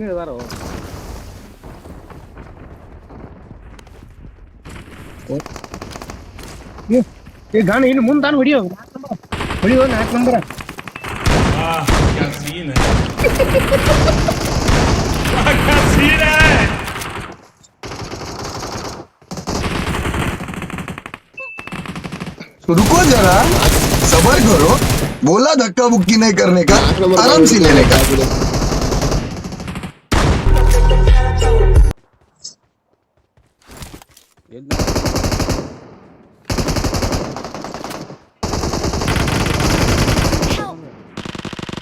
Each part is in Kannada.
ಇನ್ನೂ ಇದಾರೋ ये गाने इन मुंह दान वीडियो वीडियो 4 नंबर क्या सीन है क्या सीन है रुको जरा सबर करो बोला धक्का बुक्की नहीं करने का आराम से लेने का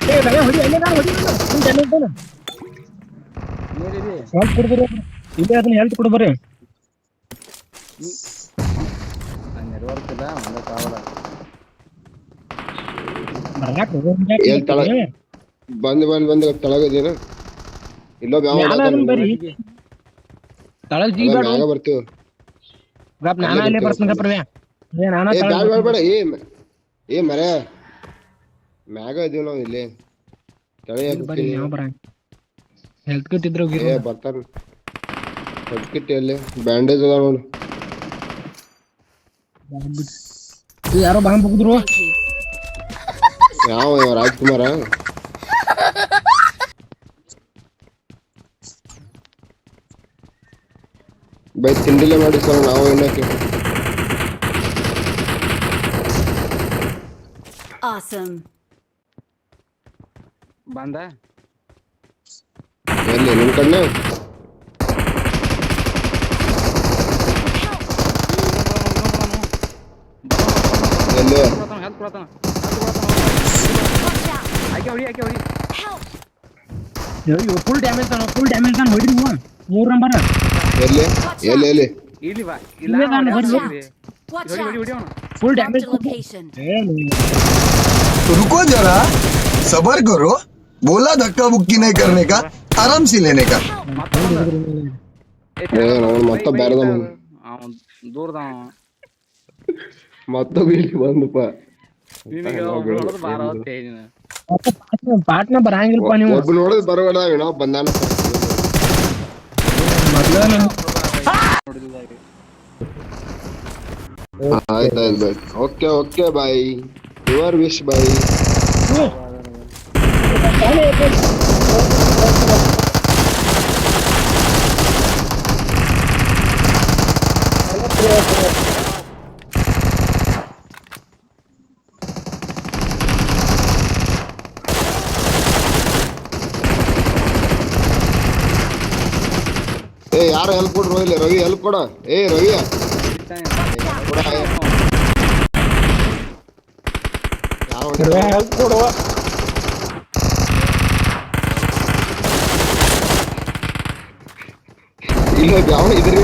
ए लगा वीडियो ले ना वीडियो तुम चैनल पे ना ಹೆಲ್ತ್ ಕೊಡ್ಬರಿ ಇಲ್ಲಿ ಅದನ್ನ ಹೆಲ್ತ್ ಕೊಡ್ಬರಿ ನೆಟ್ವರ್ಕ್ ಇಲ್ಲ ಒಂದೇ ಕಾವಲ ಬಂದ್ ತಳಗದೇನ ಇಲ್ಲೋ ಬರಿ ತಳಗ ಜಿ ಬೇಡ ಬರ್ತೀವಿ ಗಪ್ ನಾನಾ ಅಲ್ಲೇ ಬರ್ತೀನಿ ಗಪ್ರವ್ಯ ಏ ನಾನಾ ತಳಗ ಬೇಡ ಏ ಮರ ಮ್ಯಾಗ ಇದೀವಿ ನಾವು ಇಲ್ಲಿ ತಳಗ ಬರಿ ನಾವು ಬರ ಹೆಲ್ತ್ ಕಿಟ್ ಇದ್ರೆ ಹೋಗಿರೋ ಬರ್ತಾರ ಹೆಲ್ತ್ ಕಿಟ್ ಎಲ್ಲಿ ಬ್ಯಾಂಡೇಜ್ ಅದ ನೋಡಿ ಯಾರೋ ಬಾಂಬ್ ಹೋಗಿದ್ರು ಯಾವ ರಾಜ್ಕುಮಾರ ಬೈ ತಿಂಡಿಲೆ ಮಾಡಿ ಸರ್ ನಾವು ಏನಕ್ಕೆ Awesome. ಬಂದ ಎಲ್ಲಿ ನಿಮ್ ಕಣ್ಣೆ ಎಲ್ಲಿ ಹೆಲ್ಪ್ ಕೊಡತಾನ ಆಕೆ ಹೊಡಿ ಫುಲ್ ಡ್ಯಾಮೇಜ್ ತಾನ ಹೊಡಿ ನೀವು 3 ನಂಬರ್ ಎಲ್ಲಿ ಎಲ್ಲಿ ಇಲ್ಲಿ ಬಾ ಇಲ್ಲೇ ನಾನು ಬರ್ಲಿ Watch ಹೊಡಿ out. ಅವನು full Marked damage a location. रुको जरा सबर करो बोला धक्का बुक्की नहीं करने का आराम से लेने का ಮತ್ತೆ ಬೇರೆದ ಅವನು ದೂರದ ಮತ್ತೆ ಬೀಳಿ ಬಂದಪ್ಪ ನಿನಗೆ ಹೊಡೆದು ಬಾರ ನೀನು ಪಾಟ್ನ ಬರಂಗಿಲ್ಲಪ್ಪ ನೀವು ಒಬ್ಬ ನೋಡಿದ್ ಬರಬೇಡ ನಾವು ಬಂದಾನ ಆಯ್ತಾಯ್ತು bye okay bye your wish bye ಏ ಯಾರು ಹೆಲ್ಪ್ ಕೊಡ್ರು ಇಲ್ಲಿ ರವಿ ಹೆಲ್ಪ್ ಕೊಡ ಏ ರವಿ ಹೆಲ್ಪ್ ಕೊಡುವ ಇಲ್ಲ ಯಾವ ಇದ್ರಿ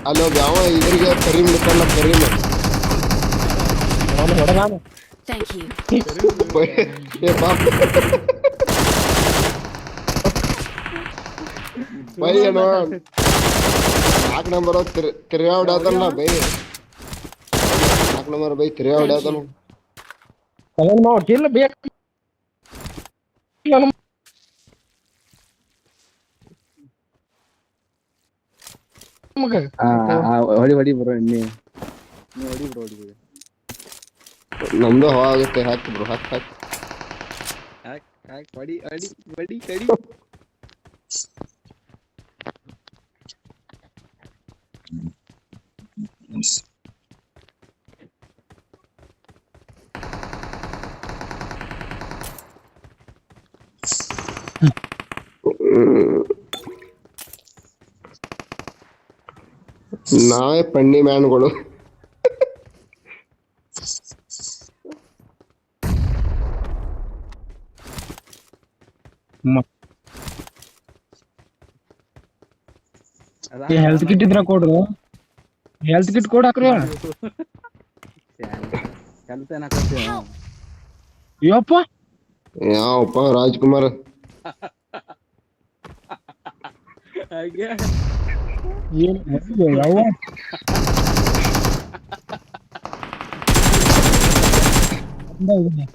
ಅಲ್ಲೋ ಯಾವ ಇದ್ರಿಗೆ ಕರೀಮ್ ನಿಕ್ಕಲ್ಲ ಕರೀಮ್ Thank you. ಏ ಬಾ ಬೈ ಏನೋ 4 ನಂಬರ್ ತಿರ್ಗಾ ಹೊಡ್ಯಾತಲ್ಲ ಬೈ 4 ನಂಬರ್ ಬೈ ತಿರ್ಗಾ ಹೊಡ್ಯಾತನು ಅದನ್ನ ನಾವು ಕಿಲ್ ಬೇಕು ಹೊಡಿ ಬ್ರೋ ನೀ ಹೊಡಿ ಬ್ರೋ ನಮ್ದು ಹವಾ ಆಗುತ್ತೆ ಹಾಕಿ ಬ್ರೋ ಹಾಕ್ ಹೊಡಿ ನಾವೇ ಪಣ್ಣಿ ಮ್ಯಾನ್ಗಳು ಹೆಲ್ತ್ ಕಿಟ್ ಇದ್ರ ಕೊಡು ಹೆಲ್ತ್ ಕಿಟ್ ಕೊಡ್ ಹಾಕ್ರಿ ಕೆಲಸ ಏನಾಕತ್ತಿ ಯಪ್ಪ ಯಾವಪ್ಪ ರಾಜ್ಕುಮಾರ್ ಹಾಗೆ ಏನ್ ಯಾವ ಹಿಂದೆ ಹೋಗಿದ್ದೆ